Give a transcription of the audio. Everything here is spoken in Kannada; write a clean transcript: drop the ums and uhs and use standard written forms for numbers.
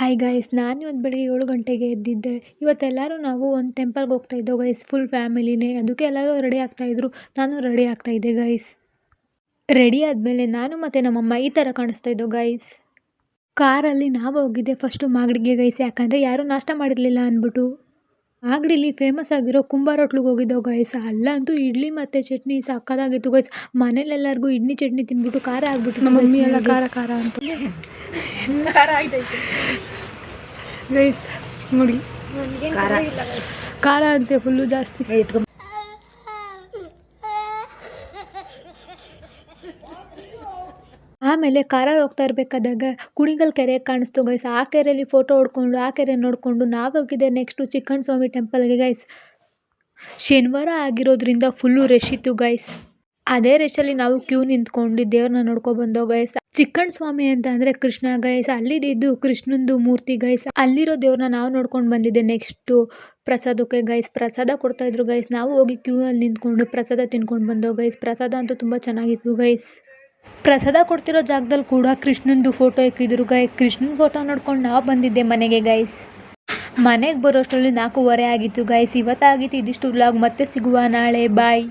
ಹಾಯ್ ಗೈಸ್, ನಾನು ಇವತ್ತು ಬೆಳಿಗ್ಗೆ 7 ಗಂಟೆಗೆ ಎದ್ದಿದ್ದೆ. ಇವತ್ತೆಲ್ಲರೂ ನಾವು ಒಂದು ಟೆಂಪಲ್ಗೆ ಹೋಗ್ತಾ ಇದ್ದೋ ಗೈಸ್, ಫುಲ್ ಫ್ಯಾಮಿಲಿನೇ. ಅದಕ್ಕೆ ಎಲ್ಲರೂ ರೆಡಿ ಆಗ್ತಾಯಿದ್ರು, ನಾನು ರೆಡಿ ಆಗ್ತಾಯಿದ್ದೆ ಗೈಸ್. ರೆಡಿ ಆದಮೇಲೆ ನಾನು ಮತ್ತು ನಮ್ಮಮ್ಮ ಈ ಥರ ಕಾಣಿಸ್ತಾ ಇದ್ದೋ ಗೈಸ್. ಕಾರಲ್ಲಿ ನಾವು ಹೋಗಿದ್ದೆ ಫಸ್ಟು ಮಾಗಡಿಗೆ ಗೈಸ್, ಯಾಕಂದರೆ ಯಾರೂ ನಾಷ್ಟ ಮಾಡಿರಲಿಲ್ಲ ಅಂದ್ಬಿಟ್ಟು. ಮಾಗಡಿಲಿ ಫೇಮಸ್ ಆಗಿರೋ ಕುಂಬಾರ ಹೋಟ್ಲಿಗೆ ಹೋಗಿದ್ದೋ ಗೈಸ್. ಅಲ್ಲಂತೂ ಇಡ್ಲಿ ಮತ್ತು ಚಟ್ನಿ ಸಕ್ಕತ್ತಾಗಿತ್ತು ಗೈಸ್. ಮನೇಲೆಲ್ಲರಿಗೂ ಇಡ್ಲಿ ಚಟ್ನಿ ತಿಂದ್ಬಿಟ್ಟು ಖಾರ ಆಗ್ಬಿಟ್ಟು ನಮ್ಮ ಮಮ್ಮಿ ಎಲ್ಲ ಖಾರ ಖಾರ ಅಂತ ಖಾರ ಆಗ್ತೈತೆ ಗೈಸ್. ನೋಡಿ ಖಾರ ಅಂತೆ ಫುಲ್ಲು ಜಾಸ್ತಿ. ಆಮೇಲೆ ಕಾರಲ್ಲಿ ಹೋಗ್ತಾ ಇರಬೇಕಾದಾಗ ಕುಣಿಗಲ್ ಕೆರೆ ಕಾಣಿಸ್ತು ಗೈಸ್. ಆ ಕೆರೆಯಲ್ಲಿ ಫೋಟೋ ಹೊಡ್ಕೊಂಡು ಆ ಕೆರೆ ನೋಡಿಕೊಂಡು ನಾವು ಹೋಗಿದ್ದೆ ನೆಕ್ಸ್ಟು ಚಿಕ್ಕಣ್ಣ ಸ್ವಾಮಿ ಟೆಂಪಲ್ಗೆ ಗೈಸ್. ಶನಿವಾರ ಆಗಿರೋದ್ರಿಂದ ಫುಲ್ಲು ರಶ್ ಇತ್ತು ಗೈಸ್. ಅದೇ ರಶಲ್ಲಿ ನಾವು ಕ್ಯೂ ನಿಂತ್ಕೊಂಡು ದೇವ್ರನ್ನ ನೋಡ್ಕೊಬಂದೋ ಗೈಸ್. ಚಿಕ್ಕಣ್ಣ ಸ್ವಾಮಿ ಅಂತ ಅಂದರೆ ಕೃಷ್ಣ ಗೈಸ್. ಅಲ್ಲಿದ್ದು ಕೃಷ್ಣಂದು ಮೂರ್ತಿ ಗೈಸ್. ಅಲ್ಲಿರೋ ದೇವ್ರನ್ನ ನಾವು ನೋಡ್ಕೊಂಡು ಬಂದಿದ್ದೆ. ನೆಕ್ಸ್ಟು ಪ್ರಸಾದಕ್ಕೆ ಗೈಸ್, ಪ್ರಸಾದ ಕೊಡ್ತಾಯಿದ್ರು ಗೈಸ್. ನಾವು ಹೋಗಿ ಕ್ಯೂ ಅಲ್ಲಿ ನಿಂತ್ಕೊಂಡು ಪ್ರಸಾದ ತಿನ್ಕೊಂಡು ಬಂದೋ ಗೈಸ್. ಪ್ರಸಾದ ಅಂತೂ ತುಂಬ ಚೆನ್ನಾಗಿತ್ತು ಗೈಸ್. ಪ್ರಸಾದ ಕೊಡ್ತಿರೋ ಜಾಗದಲ್ಲಿ ಕೂಡ ಕೃಷ್ಣಂದು ಫೋಟೋ ಇಕ್ಕಿದ್ರು ಗೈಸ್. ಕೃಷ್ಣನ ಫೋಟೋ ನೋಡ್ಕೊಂಡು ನಾವು ಬಂದಿದ್ದೆ ಮನೆಗೆ ಗೈಸ್. ಮನೆಗೆ ಬರೋಷ್ಟರಲ್ಲಿ 4:15 ಆಗಿತ್ತು ಗೈಸ್. ಇವತ್ತಾಗಿತ್ತು ಇದಿಷ್ಟು ವ್ಲಾಗ್. ಮತ್ತೆ ಸಿಗುವ ನಾಳೆ, ಬಾಯ್.